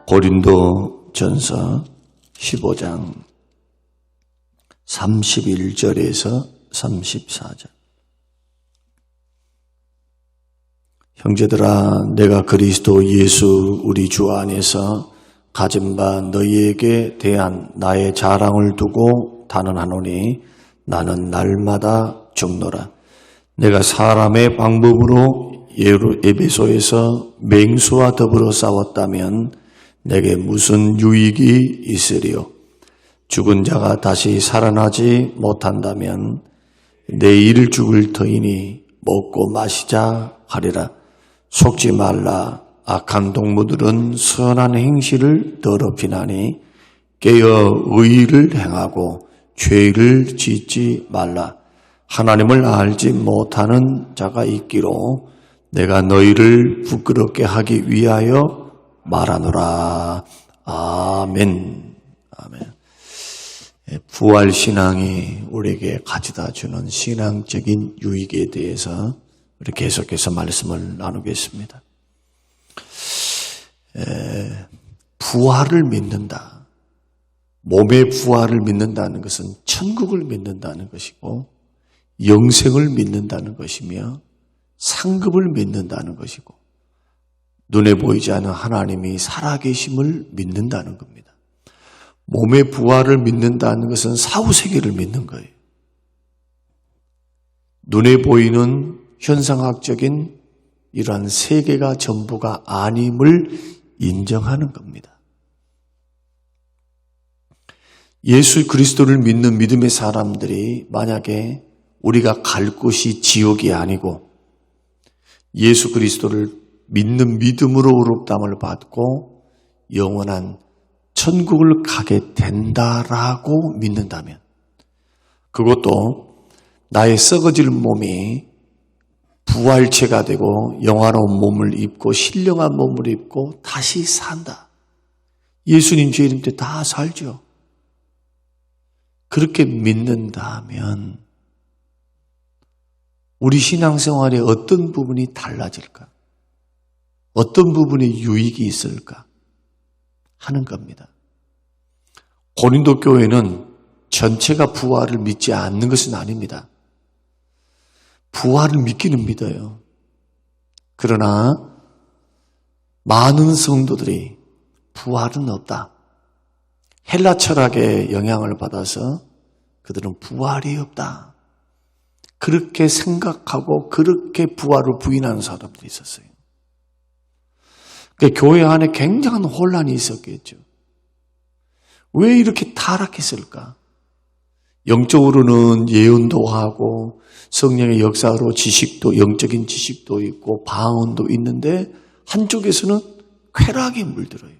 고린도전서 15장 31절에서 34절. 형제들아, 내가 그리스도 예수 우리 주 안에서 가진 바 너희에게 대한 나의 자랑을 두고 단언하노니 나는 날마다 죽노라. 내가 사람의 방법으로 에베소에서 맹수와 더불어 싸웠다면 내게 무슨 유익이 있으리요? 죽은 자가 다시 살아나지 못한다면 내일 죽을 터이니 먹고 마시자 하리라. 속지 말라. 악한 동무들은 선한 행실을 더럽히나니 깨어 의를 행하고 죄를 짓지 말라. 하나님을 알지 못하는 자가 있기로 내가 너희를 부끄럽게 하기 위하여 말하노라. 아멘. 아멘. 부활신앙이 우리에게 가져다 주는 신앙적인 유익에 대해서 우리 계속해서 말씀을 나누겠습니다. 부활을 믿는다. 몸의 부활을 믿는다는 것은 천국을 믿는다는 것이고 영생을 믿는다는 것이며 상급을 믿는다는 것이고 눈에 보이지 않는 하나님이 살아계심을 믿는다는 겁니다. 몸의 부활을 믿는다는 것은 사후세계를 믿는 거예요. 눈에 보이는 현상학적인 이러한 세계가 전부가 아님을 인정하는 겁니다. 예수 그리스도를 믿는 믿음의 사람들이 만약에 우리가 갈 곳이 지옥이 아니고 예수 그리스도를 믿는 믿음으로 의롭다함을 받고 영원한 천국을 가게 된다라고 믿는다면 그것도 나의 썩어질 몸이 부활체가 되고 영화로운 몸을 입고 신령한 몸을 입고 다시 산다. 예수님 제 이름 때 다 살죠. 그렇게 믿는다면 우리 신앙생활의 어떤 부분이 달라질까? 어떤 부분에 유익이 있을까? 하는 겁니다. 고린도 교회는 전체가 부활을 믿지 않는 것은 아닙니다. 부활을 믿기는 믿어요. 그러나 많은 성도들이 부활은 없다. 헬라 철학의 영향을 받아서 그들은 부활이 없다. 그렇게 생각하고 그렇게 부활을 부인하는 사람들이 있었어요. 그러니까 교회 안에 굉장한 혼란이 있었겠죠. 왜 이렇게 타락했을까? 영적으로는 예언도 하고 성령의 역사로 지식도 영적인 지식도 있고 방언도 있는데 한쪽에서는 쾌락에 물들어요.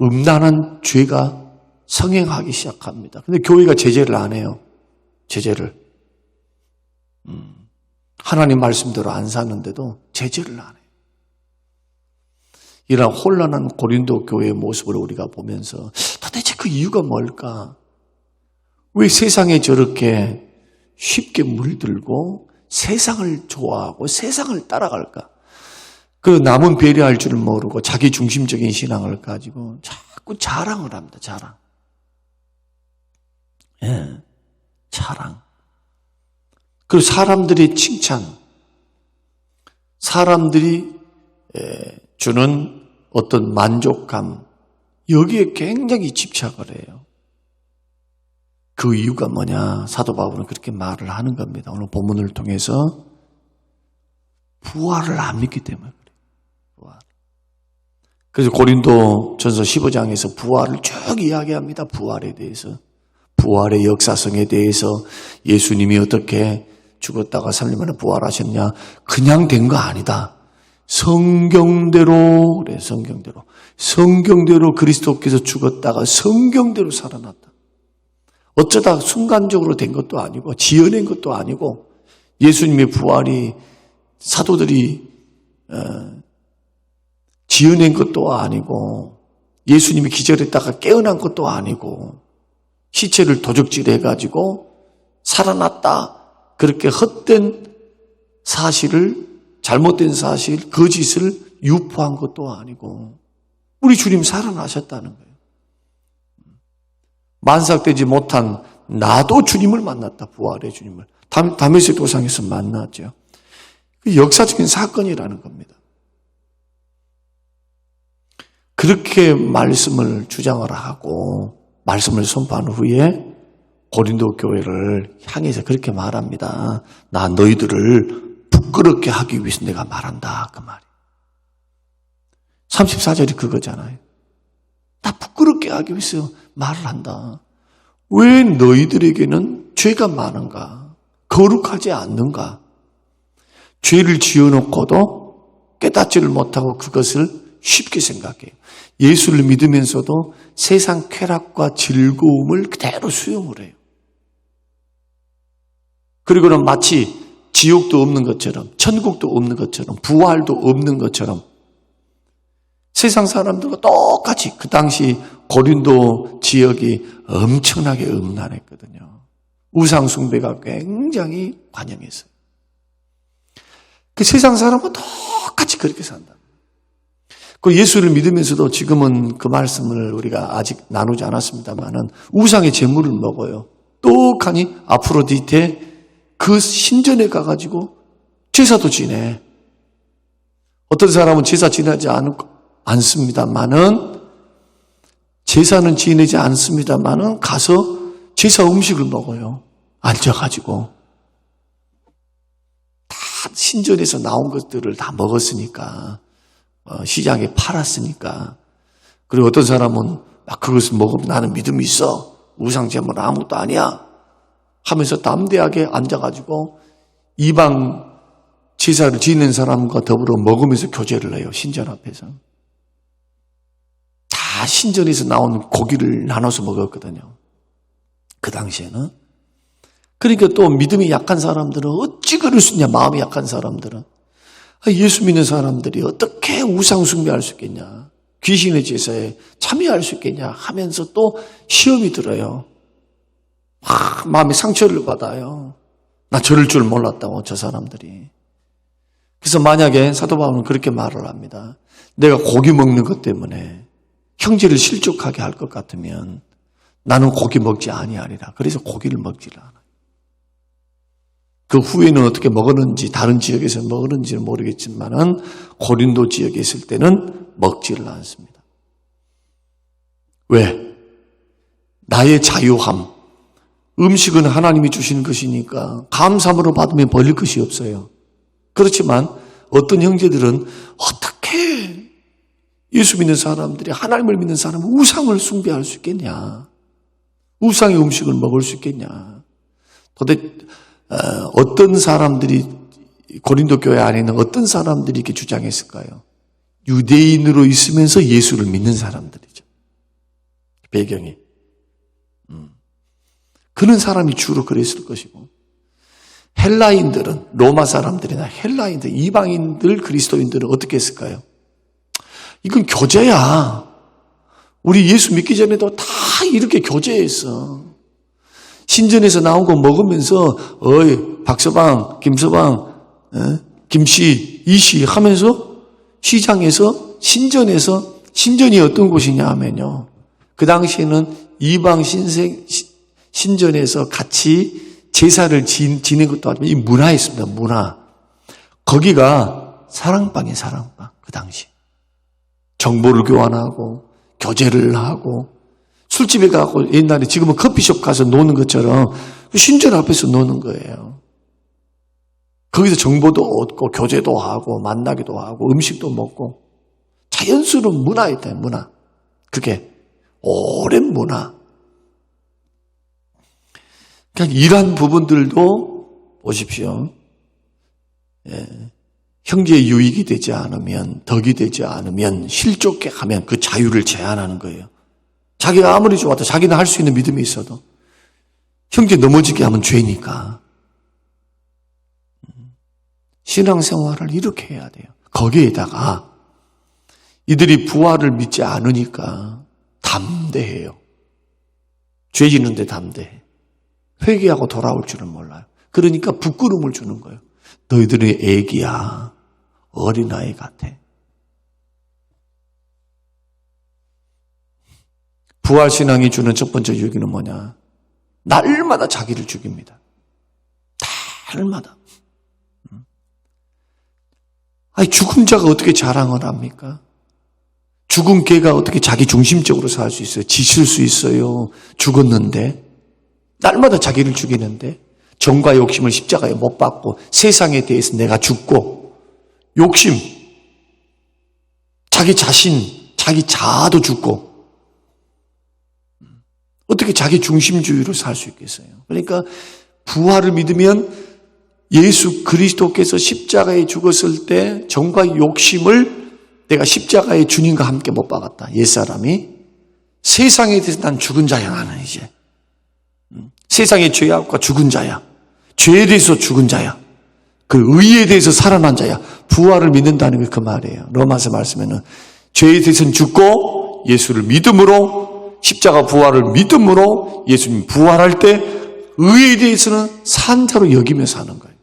음란한 죄가 성행하기 시작합니다. 근데 교회가 제재를 안 해요. 제재를. 하나님 말씀대로 안 사는데도 제재를 안 해요. 이런 혼란한 고린도 교회의 모습을 우리가 보면서 도대체 그 이유가 뭘까? 왜 세상에 저렇게 쉽게 물들고 세상을 좋아하고 세상을 따라갈까? 그 남은 배려할 줄 모르고 자기 중심적인 신앙을 가지고 자꾸 자랑을 합니다. 자랑. 예, 자랑. 그리고 사람들의 칭찬, 사람들이 주는 어떤 만족감, 여기에 굉장히 집착을 해요. 그 이유가 뭐냐? 사도 바울은 그렇게 말을 하는 겁니다. 오늘 본문을 통해서 부활을 안 믿기 때문에 그래요. 부활. 그래서 고린도 전서 15장에서 부활을 쭉 이야기합니다. 부활에 대해서. 부활의 역사성에 대해서 예수님이 어떻게 죽었다가 살리면 부활하셨냐? 그냥 된 거 아니다. 성경대로, 그래, 성경대로. 성경대로 그리스도께서 죽었다가 성경대로 살아났다. 어쩌다 순간적으로 된 것도 아니고 지어낸 것도 아니고 예수님의 부활이 사도들이 지어낸 것도 아니고 예수님이 기절했다가 깨어난 것도 아니고 시체를 도적질해가지고 살아났다. 그렇게 헛된 사실을 잘못된 사실, 거짓을 유포한 것도 아니고 우리 주님 살아나셨다는 거예요. 만삭되지 못한 나도 주님을 만났다. 부활의 주님을. 다메섹 도상에서 만났죠. 그 역사적인 사건이라는 겁니다. 그렇게 말씀을 주장을 하고 말씀을 선포한 후에 고린도 교회를 향해서 그렇게 말합니다. 나 너희들을 부끄럽게 하기 위해서 내가 말한다. 그 말이. 34절이 그거잖아요. 나 부끄럽게 하기 위해서 말을 한다. 왜 너희들에게는 죄가 많은가? 거룩하지 않는가? 죄를 지어놓고도 깨닫지를 못하고 그것을 쉽게 생각해요. 예수를 믿으면서도 세상 쾌락과 즐거움을 그대로 수용을 해요. 그리고는 마치 지옥도 없는 것처럼, 천국도 없는 것처럼, 부활도 없는 것처럼 세상 사람들과 똑같이 그 당시 고린도 지역이 엄청나게 음란했거든요. 우상 숭배가 굉장히 관영했어요. 그 세상 사람과 똑같이 그렇게 산다. 그 예수를 믿으면서도 지금은 그 말씀을 우리가 아직 나누지 않았습니다만은 우상의 제물을 먹어요. 똑하니 아프로디테 그 신전에 가가지고 제사도 지내. 어떤 사람은 제사 지내지 않습니다만은 제사는 지내지 않습니다만은 가서 제사 음식을 먹어요. 앉아가지고 다 신전에서 나온 것들을 다 먹었으니까 시장에 팔았으니까. 그리고 어떤 사람은 막 그것을 먹으면 나는 믿음이 있어. 우상제물은 아무것도 아니야. 하면서 담대하게 앉아가지고 이방 제사를 지낸 사람과 더불어 먹으면서 교제를 해요. 신전 앞에서. 다 신전에서 나온 고기를 나눠서 먹었거든요. 그 당시에는. 그러니까 또 믿음이 약한 사람들은 어찌 그럴 수 있냐. 마음이 약한 사람들은. 예수 믿는 사람들이 어떻게 우상 숭배할 수 있겠냐. 귀신의 제사에 참여할 수 있겠냐 하면서 또 시험이 들어요. 마음에 상처를 받아요. 나 저럴 줄 몰랐다고 저 사람들이. 그래서 만약에 사도 바울은 그렇게 말을 합니다. 내가 고기 먹는 것 때문에 형제를 실족하게 할 것 같으면 나는 고기 먹지 아니하리라. 그래서 고기를 먹지를 않아요. 그 후에는 어떻게 먹었는지 다른 지역에서 먹었는지는 모르겠지만은 고린도 지역에 있을 때는 먹지를 않습니다. 왜? 나의 자유함. 음식은 하나님이 주시는 것이니까 감사함으로 받으면 버릴 것이 없어요. 그렇지만 어떤 형제들은 어떻게 예수 믿는 사람들이 하나님을 믿는 사람은 우상을 숭배할 수 있겠냐. 우상의 음식을 먹을 수 있겠냐. 도대체 어떤 사람들이 고린도 교회 안에 있는 어떤 사람들이 이렇게 주장했을까요? 유대인으로 있으면서 예수를 믿는 사람들이죠. 배경이. 그런 사람이 주로 그랬을 것이고 헬라인들은 로마 사람들이나 헬라인들, 이방인들, 그리스도인들은 어떻게 했을까요? 이건 교제야. 우리 예수 믿기 전에도 다 이렇게 교제했어. 신전에서 나온 거 먹으면서 어이 박서방, 김서방, 김씨, 이씨 하면서 시장에서 신전에서 신전이 어떤 곳이냐 하면요. 그 당시에는 이방 신전에서 같이 제사를 지낸 것도 아니고 이 문화였습니다. 문화. 거기가 사랑방이에요. 사랑방. 그 당시. 정보를 교환하고 교제를 하고 술집에 가고 옛날에 지금은 커피숍 가서 노는 것처럼 신전 앞에서 노는 거예요. 거기서 정보도 얻고 교제도 하고 만나기도 하고 음식도 먹고 자연스러운 문화였다. 문화. 그게 오랜 문화. 그러니까 이러한 부분들도 보십시오. 형제의 유익이 되지 않으면, 덕이 되지 않으면, 실족해 하면 그 자유를 제한하는 거예요. 자기가 아무리 좋아도 자기는 할 수 있는 믿음이 있어도 형제 넘어지게 하면 죄니까. 신앙생활을 이렇게 해야 돼요. 거기에다가 이들이 부활을 믿지 않으니까 담대해요. 죄 짓는데 담대해. 회개하고 돌아올 줄은 몰라요. 그러니까 부끄러움을 주는 거예요. 너희들은 애기야. 어린아이 같아. 부활신앙이 주는 첫 번째 유익은 뭐냐? 날마다 자기를 죽입니다. 날마다. 아니, 죽은 자가 어떻게 자랑을 합니까? 죽은 개가 어떻게 자기 중심적으로 살 수 있어요? 지칠 수 있어요? 죽었는데? 날마다 자기를 죽이는데? 정과 욕심을 십자가에 못 박고 세상에 대해서 내가 죽고 욕심, 자기 자신, 자기 자아도 죽고 어떻게 자기 중심주의로 살 수 있겠어요? 그러니까 부활을 믿으면 예수 그리스도께서 십자가에 죽었을 때 정과 욕심을 내가 십자가의 주님과 함께 못 박았다. 옛사람이 세상에 대해서 난 죽은 자야. 나는 이제 세상의 죄악과 죽은 자야. 죄에 대해서 죽은 자야. 그 의에 대해서 살아난 자야. 부활을 믿는다는 게 그 말이에요. 로마서 말씀에는 죄에 대해서는 죽고 예수를 믿음으로 십자가 부활을 믿음으로 예수님 부활할 때 의에 대해서는 산 자로 여기며 사는 거예요.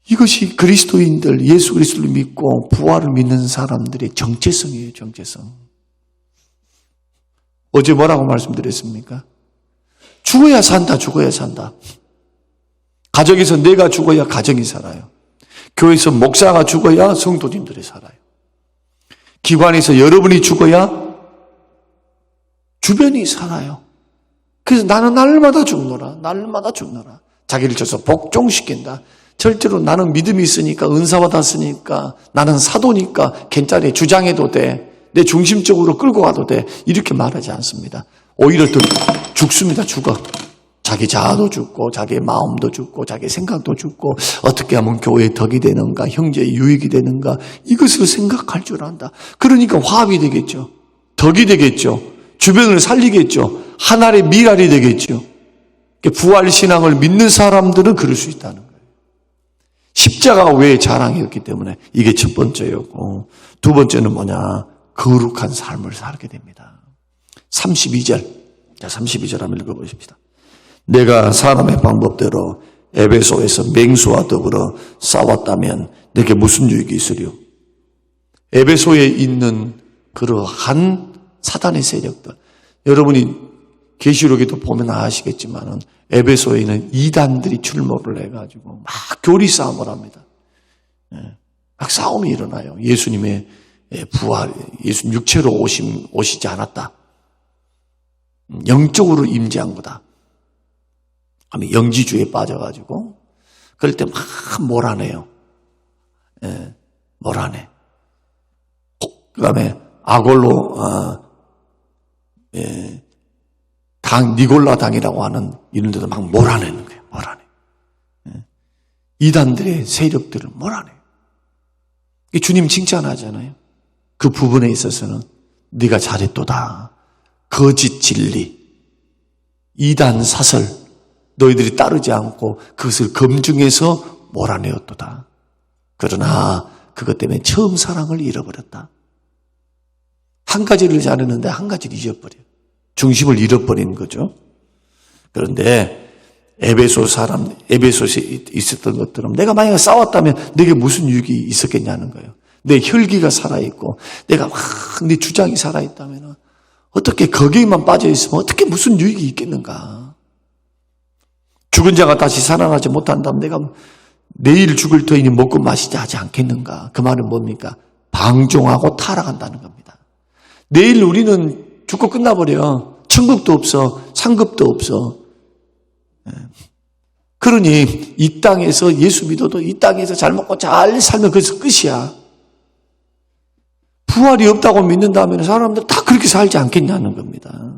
이것이 그리스도인들, 예수 그리스도를 믿고 부활을 믿는 사람들의 정체성이에요. 정체성. 어제 뭐라고 말씀드렸습니까? 죽어야 산다. 죽어야 산다. 가정에서 내가 죽어야 가정이 살아요. 교회에서 목사가 죽어야 성도님들이 살아요. 기관에서 여러분이 죽어야 주변이 살아요. 그래서 나는 날마다 죽노라. 날마다 죽노라. 자기를 쳐서 복종시킨다. 절대로 나는 믿음이 있으니까 은사 받았으니까 나는 사도니까 괜찮아 주장해도 돼. 내 중심적으로 끌고 가도 돼. 이렇게 말하지 않습니다. 오히려 더 죽습니다. 죽어. 자기 자아도 죽고 자기 마음도 죽고 자기 생각도 죽고 어떻게 하면 교회의 덕이 되는가 형제의 유익이 되는가 이것을 생각할 줄 안다. 그러니까 화합이 되겠죠. 덕이 되겠죠. 주변을 살리겠죠. 하나의 미랄이 되겠죠. 부활신앙을 믿는 사람들은 그럴 수 있다는 거예요. 십자가가 왜 자랑이었기 때문에 이게 첫 번째였고 두 번째는 뭐냐? 거룩한 삶을 살게 됩니다. 32절. 자, 32절 한번 읽어보십시다. 내가 사람의 방법대로 에베소에서 맹수와 더불어 싸웠다면 내게 무슨 유익이 있으리요? 에베소에 있는 그러한 사단의 세력들. 여러분이 계시록에도 보면 아시겠지만은 에베소에 있는 이단들이 출몰을 해가지고 막 교리 싸움을 합니다. 막 싸움이 일어나요. 예수님의 부활, 예수님 육체로 오시지 않았다. 영적으로 임재한 거다. 하면 영지주의에 빠져가지고 그럴 때 막 몰아내요. 몰아내. 그 다음에 아골로 니골라 당이라고 하는 이런 데도 막 몰아내는 거예요. 몰아내. 이단들의 세력들을 몰아내. 주님 칭찬하잖아요. 그 부분에 있어서는 네가 잘했도다. 거짓 진리, 이단 사설 너희들이 따르지 않고 그것을 검증해서 몰아내었도다. 그러나 그것 때문에 처음 사랑을 잃어버렸다. 한 가지를 잘했는데 한 가지를 잊어버려요. 중심을 잃어버린 거죠. 그런데 에베소에 있었던 것처럼 내가 만약에 싸웠다면 내게 무슨 유익이 있었겠냐는 거예요. 내 혈기가 살아있고 내가 막 내 주장이 살아있다면 어떻게 거기에만 빠져있으면 어떻게 무슨 유익이 있겠는가. 죽은 자가 다시 살아나지 못한다면 내가 내일 죽을 터이니 먹고 마시자 하지 않겠는가. 그 말은 뭡니까? 방종하고 타락한다는 겁니다. 내일 우리는 죽고 끝나버려. 천국도 없어. 상급도 없어. 그러니 이 땅에서 예수 믿어도 이 땅에서 잘 먹고 잘 살면 그래서 끝이야. 부활이 없다고 믿는다면 사람들 다 그렇게 살지 않겠냐는 겁니다.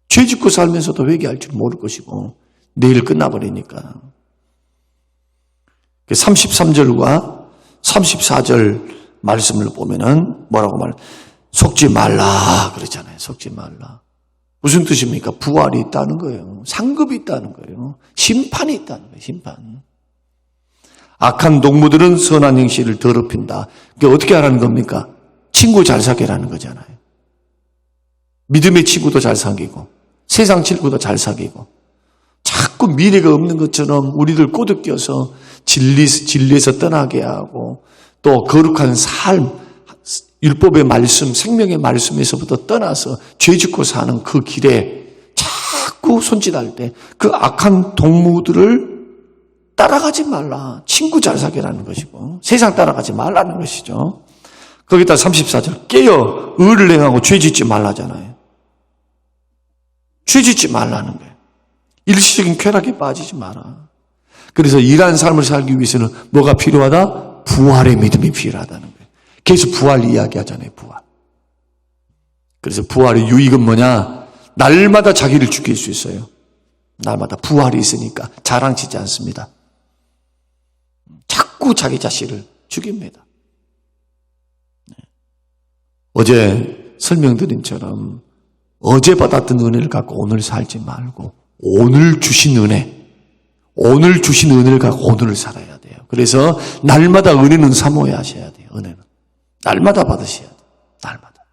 죄 짓고 살면서도 회개할 줄 모를 것이고 내일 끝나버리니까. 33절과 34절 말씀을 보면은 뭐라고 속지 말라 그러잖아요. 속지 말라. 무슨 뜻입니까? 부활이 있다는 거예요. 상급이 있다는 거예요. 심판이 있다는 거예요. 심판. 악한 동무들은 선한 행실을 더럽힌다. 그게 어떻게 하라는 겁니까? 친구 잘 사귀라는 거잖아요. 믿음의 친구도 잘 사귀고 세상 친구도 잘 사귀고 자꾸 미래가 없는 것처럼 우리를 꼬드겨서 진리에서 떠나게 하고 또 거룩한 삶, 율법의 말씀, 생명의 말씀에서부터 떠나서 죄 짓고 사는 그 길에 자꾸 손짓할 때 그 악한 동무들을 따라가지 말라. 친구 잘 사귀라는 것이고 세상 따라가지 말라는 것이죠. 거기다 34절 깨어 의를 행하고 죄 짓지 말라잖아요. 죄 짓지 말라는 거예요. 일시적인 쾌락에 빠지지 마라. 그래서 이러한 삶을 살기 위해서는 뭐가 필요하다? 부활의 믿음이 필요하다는 거예요. 계속 부활 이야기하잖아요. 부활. 그래서 부활의 유익은 뭐냐? 날마다 자기를 죽일 수 있어요. 날마다 부활이 있으니까 자랑치지 않습니다. 자꾸 자기 자신을 죽입니다. 어제 설명드린처럼 어제 받았던 은혜를 갖고 오늘 살지 말고 오늘 주신 은혜를 갖고 오늘을 살아야 돼요. 그래서 날마다 은혜는 사모해야 하셔야 돼요. 은혜는. 날마다 받으셔야 돼요. 날마다.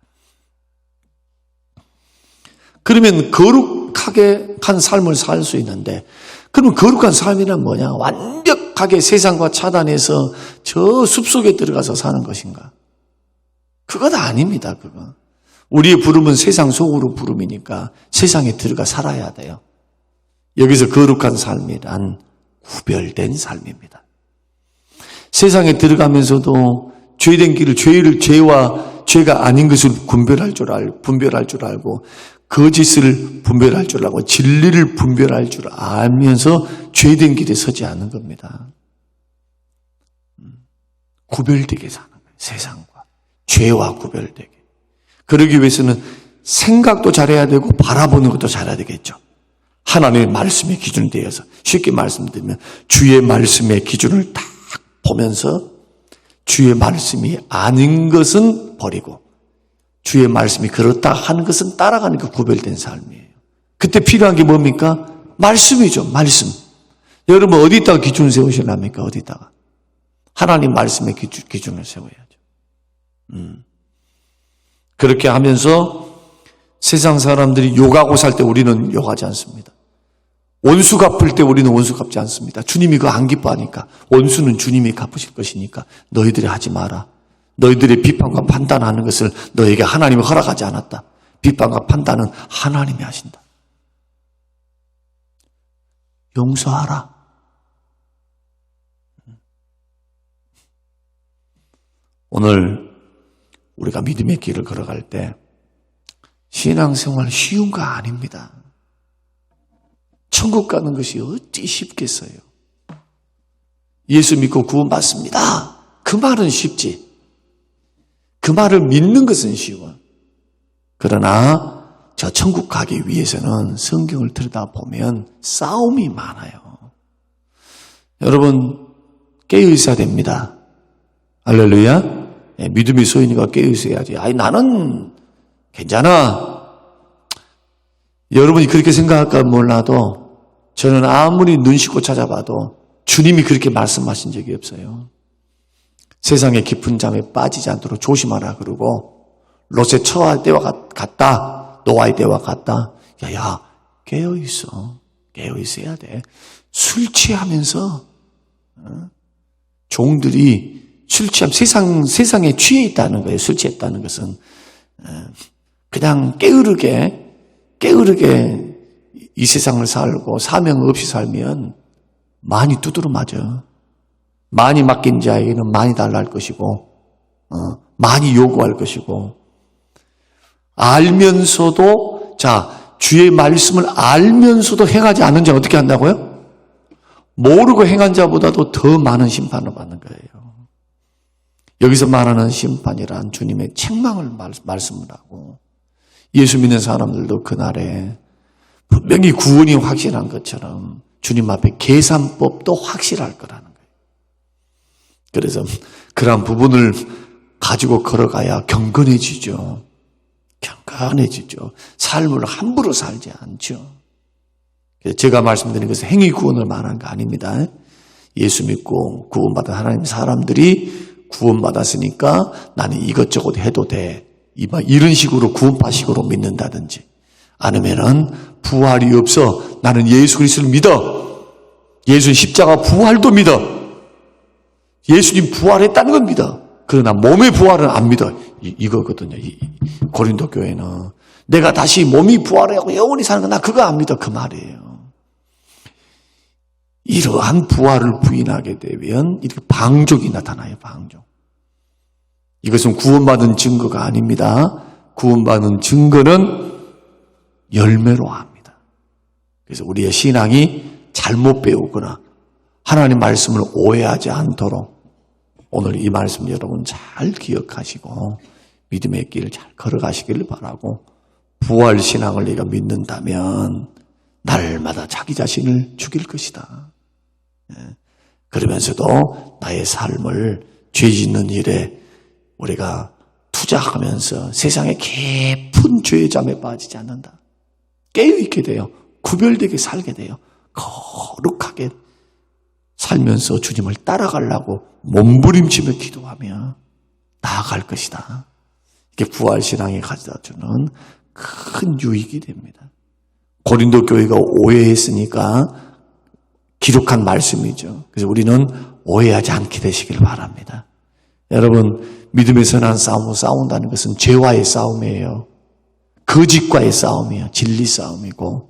그러면 거룩하게 한 삶을 살 수 있는데 그럼 거룩한 삶이란 뭐냐? 완벽하게 세상과 차단해서 저 숲속에 들어가서 사는 것인가? 그건 아닙니다. 그거. 우리의 부름은 세상 속으로 부름이니까 세상에 들어가 살아야 돼요. 여기서 거룩한 삶이란 구별된 삶입니다. 세상에 들어가면서도 죄된 길을 죄와 죄가 아닌 것을 분별할 줄 알고 거짓을 분별할 줄 알고 진리를 분별할 줄 알면서 죄된 길에 서지 않는 겁니다. 구별되게 사는 거예요. 세상과 죄와 구별되게. 그러기 위해서는 생각도 잘해야 되고 바라보는 것도 잘해야 되겠죠. 하나님의 말씀의 기준이 되어서 쉽게 말씀드리면 주의 말씀의 기준을 딱 보면서 주의 말씀이 아닌 것은 버리고 주의 말씀이 그렇다 하는 것은 따라가는 그 구별된 삶이에요. 그때 필요한 게 뭡니까? 말씀이죠. 말씀. 여러분 어디다가 기준을 세우시랍니까? 어디다가? 하나님 말씀의 기준을 세워야죠. 그렇게 하면서 세상 사람들이 욕하고 살 때 우리는 욕하지 않습니다. 원수 갚을 때 우리는 원수 갚지 않습니다. 주님이 그거 안 기뻐하니까. 원수는 주님이 갚으실 것이니까 너희들이 하지 마라. 너희들의 비판과 판단하는 것을 너에게 하나님이 허락하지 않았다. 비판과 판단은 하나님이 하신다. 용서하라. 오늘 우리가 믿음의 길을 걸어갈 때 신앙생활 쉬운 거 아닙니다. 천국 가는 것이 어찌 쉽겠어요. 예수 믿고 구원받습니다. 그 말은 쉽지. 그 말을 믿는 것은 쉬워. 그러나 저 천국 가기 위해서는 성경을 들여다보면 싸움이 많아요. 여러분 깨어있어야 됩니다. 할렐루야. 믿음이 소인이가 깨어있어야지. 아니 나는 괜찮아. 여러분이 그렇게 생각할까 몰라도 저는 아무리 눈 씻고 찾아봐도 주님이 그렇게 말씀하신 적이 없어요. 세상의 깊은 잠에 빠지지 않도록 조심하라 그러고 롯의 처할 때와 같다. 노아의 때와 같다. 야 깨어있어. 깨어있어야 돼. 술 취하면서 종들이 술 취하면 세상에 취해 있다는 거예요. 술 취했다는 것은 그냥 게으르게 이 세상을 살고 사명 없이 살면 많이 두드러 맞아. 많이 맡긴 자에게는 많이 달라 할 것이고 많이 요구할 것이고 알면서도 주의 말씀을 알면서도 행하지 않는 자는 어떻게 한다고요? 모르고 행한 자보다도 더 많은 심판을 받는 거예요. 여기서 말하는 심판이란 주님의 책망을 말씀을 하고 예수 믿는 사람들도 그날에 분명히 구원이 확실한 것처럼 주님 앞에 계산법도 확실할 거라는 거예요. 그래서 그런 부분을 가지고 걸어가야 경건해지죠. 경건해지죠. 삶을 함부로 살지 않죠. 제가 말씀드린 것은 행위 구원을 말하는 거 아닙니다. 예수 믿고 구원받은 하나님 사람들이 구원받았으니까 나는 이것저것 해도 돼. 이런 식으로 구원파식으로 믿는다든지 아니면은 부활이 없어. 나는 예수 그리스도를 믿어. 예수 십자가 부활도 믿어. 예수님 부활했다는 건 믿어. 그러나 몸의 부활은 안 믿어. 이거거든요. 고린도 교회는. 내가 다시 몸이 부활하고 영원히 사는 거 나 그거 안 믿어. 그 말이에요. 이러한 부활을 부인하게 되면 이렇게 방종이 나타나요. 방종. 이것은 구원받은 증거가 아닙니다. 구원받은 증거는 열매로 합니다. 그래서 우리의 신앙이 잘못 배우거나 하나님 말씀을 오해하지 않도록 오늘 이 말씀 여러분 잘 기억하시고 믿음의 길을 잘 걸어가시기를 바라고, 부활 신앙을 내가 믿는다면 날마다 자기 자신을 죽일 것이다. 그러면서도 나의 삶을 죄 짓는 일에 우리가 투자하면서 세상의 깊은 죄의 잠에 빠지지 않는다. 깨어있게 돼요. 구별되게 살게 돼요. 거룩하게 살면서 주님을 따라가려고 몸부림치며 기도하며 나아갈 것이다. 이게 부활신앙이 가져다주는 큰 유익이 됩니다. 고린도 교회가 오해했으니까 기록한 말씀이죠. 그래서 우리는 오해하지 않게 되시길 바랍니다. 여러분, 믿음의 선한 싸움을 싸운다는 것은 죄와의 싸움이에요. 거짓과의 싸움이에요. 진리 싸움이고,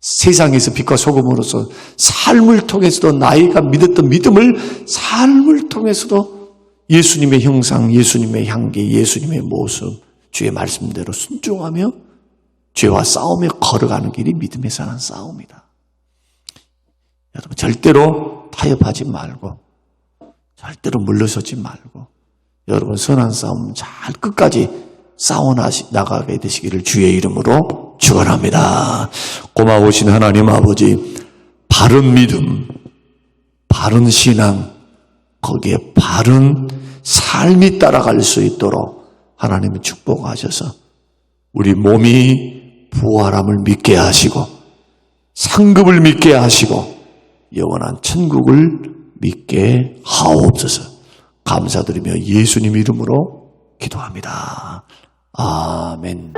세상에서 빛과 소금으로서 삶을 통해서도 나이가 믿었던 믿음을 삶을 통해서도 예수님의 형상, 예수님의 향기, 예수님의 모습, 주의 말씀대로 순종하며 죄와 싸움에 걸어가는 길이 믿음의 선한 싸움이다. 여러분, 절대로 타협하지 말고 절대로 물러서지 말고 여러분 선한 싸움 잘 끝까지 싸워나가게 되시기를 주의 이름으로 축원합니다. 고마우신 하나님 아버지, 바른 믿음, 바른 신앙, 거기에 바른 삶이 따라갈 수 있도록 하나님이 축복하셔서 우리 몸이 부활함을 믿게 하시고 상급을 믿게 하시고 영원한 천국을 믿게 하옵소서. 감사드리며 예수님 이름으로 기도합니다. 아멘.